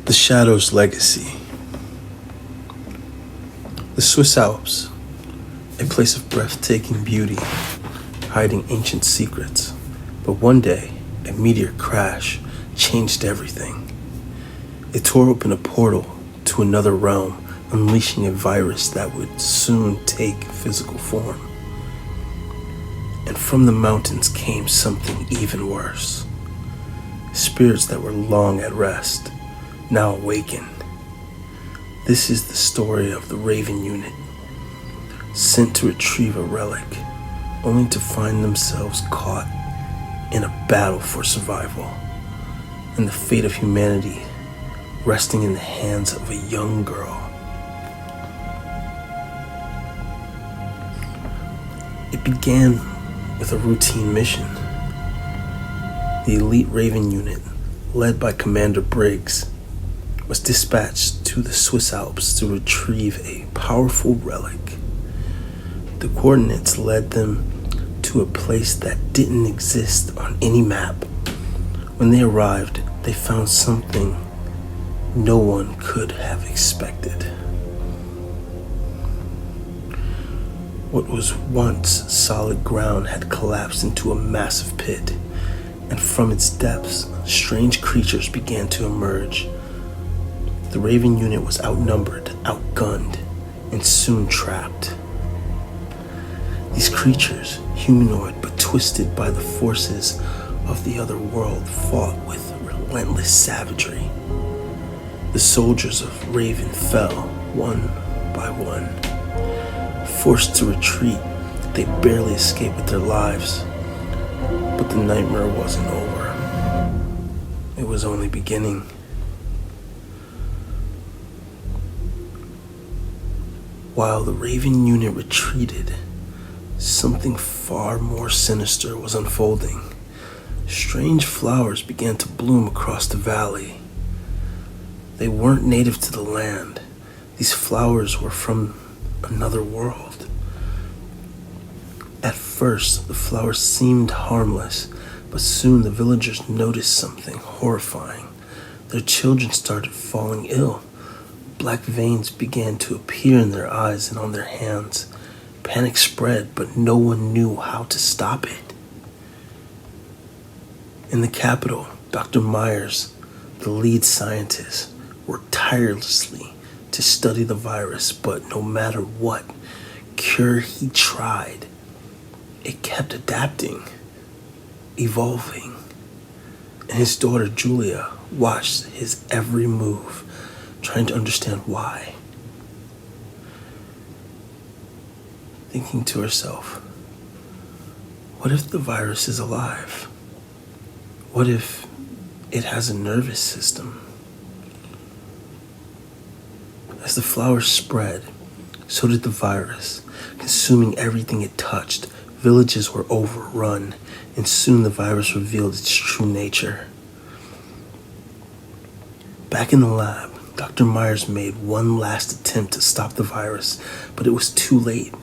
The Shadow's Legacy. The Swiss Alps, a place of breathtaking beauty, hiding ancient secrets. But one day, a meteor crash changed everything. It tore open a portal to another realm, unleashing a virus that would soon take physical form. And from the mountains came something even worse. Spirits that were long at rest, now awakened. This is the story of the Raven Unit, sent to retrieve a relic, only to find themselves caught in a battle for survival, and the fate of humanity resting in the hands of a young girl. It began with a routine mission. The elite Raven Unit, led by Commander Briggs, was dispatched to the Swiss Alps to retrieve a powerful relic. The coordinates led them to a place that didn't exist on any map. When they arrived, they found something no one could have expected. What was once solid ground had collapsed into a massive pit, and from its depths, strange creatures began to emerge. The Raven Unit was outnumbered, outgunned, and soon trapped. These creatures, humanoid but twisted by the forces of the other world, fought with relentless savagery. The soldiers of Raven fell, one by one. Forced to retreat, they barely escaped with their lives. But the nightmare wasn't over. It was only beginning. While the Raven Unit retreated, something far more sinister was unfolding. Strange flowers began to bloom across the valley. They weren't native to the land. These flowers were from another world. At first, the flowers seemed harmless, but soon the villagers noticed something horrifying. Their children started falling ill. Black veins began to appear in their eyes and on their hands. Panic spread, but no one knew how to stop it. In the capital, Dr. Myers, the lead scientist, worked tirelessly to study the virus, but no matter what cure he tried, it kept adapting, evolving. And his daughter Julia watched his every move, trying to understand why. Thinking to herself, what if the virus is alive? What if it has a nervous system? As the flowers spread, so did the virus, consuming everything it touched. Villages were overrun, and soon the virus revealed its true nature. Back in the lab, Dr. Myers made one last attempt to stop the virus, but it was too late.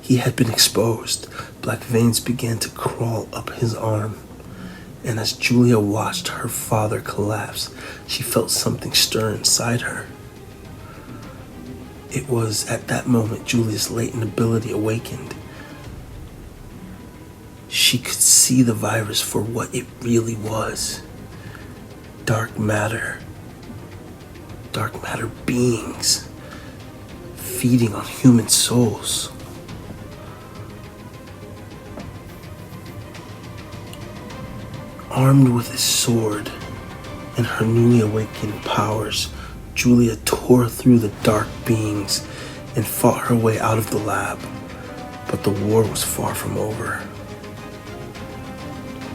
He had been exposed. Black veins began to crawl up his arm. And as Julia watched her father collapse, she felt something stir inside her. It was at that moment Julia's latent ability awakened. She could see the virus for what it really was. Dark matter beings feeding on human souls. Armed with a sword and her newly awakened powers, Julia tore through the dark beings and fought her way out of the lab. But the war was far from over.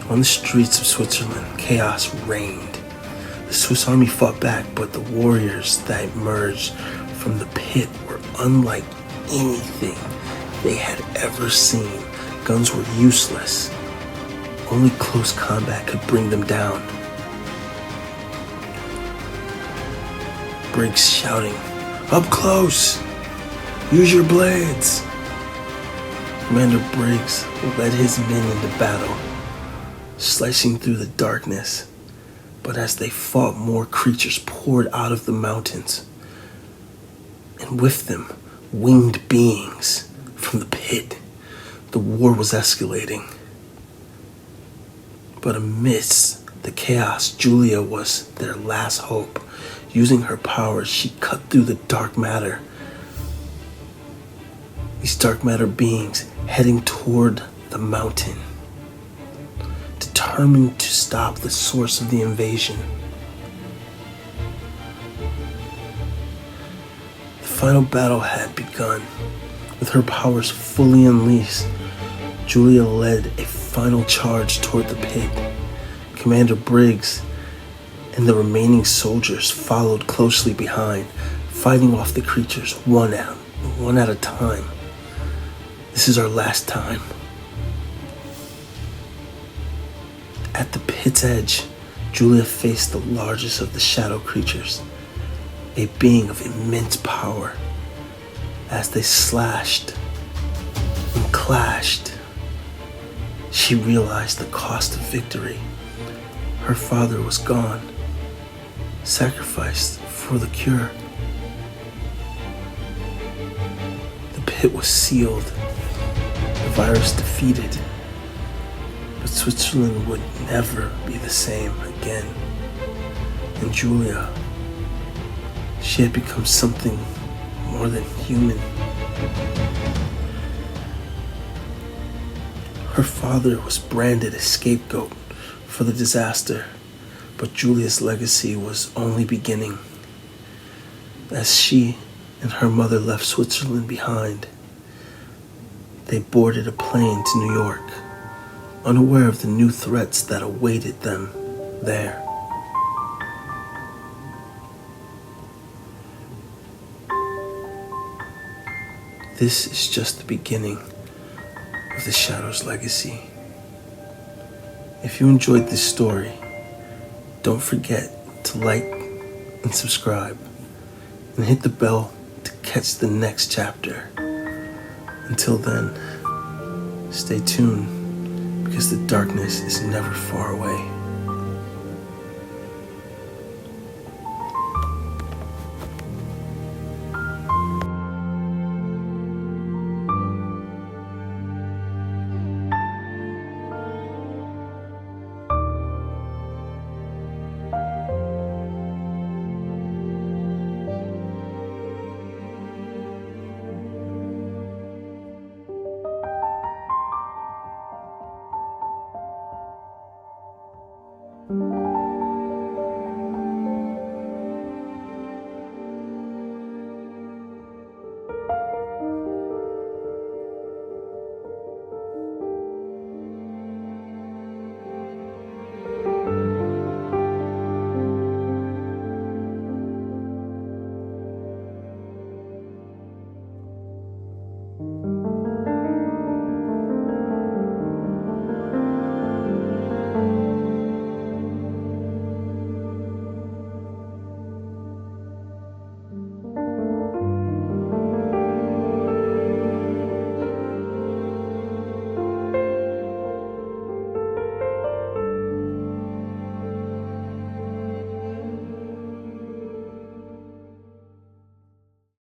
On the streets of Switzerland, chaos reigned. The Swiss army fought back, but the warriors that emerged from the pit were unlike anything they had ever seen. Guns were useless. Only close combat could bring them down. Briggs shouting, "Up close! Use your blades!" Commander Briggs led his men into battle, slicing through the darkness. But as they fought, more creatures poured out of the mountains, and with them, winged beings from the pit. The war was escalating. But amidst the chaos, Julia was their last hope. Using her powers, she cut through the dark matter. These dark matter beings heading toward the mountain, determined to stop the source of the invasion. The final battle had begun. With her powers fully unleashed, Julia led a final charge toward the pit. Commander Briggs and the remaining soldiers followed closely behind, fighting off the creatures one at a time. This is our last time. At the pit's edge, Julia faced the largest of the shadow creatures, a being of immense power. As they slashed and clashed, she realized the cost of victory. Her father was gone, sacrificed for the cure. The pit was sealed, the virus defeated, but Switzerland would never be the same again. And Julia, she had become something more than human. Her father was branded a scapegoat for the disaster, but Julia's legacy was only beginning. As she and her mother left Switzerland behind, they boarded a plane to New York, unaware of the new threats that awaited them there. This is just the beginning of the Shadow's legacy. If you enjoyed this story, don't forget to like and subscribe and hit the bell to catch the next chapter. Until then, stay tuned because the darkness is never far away.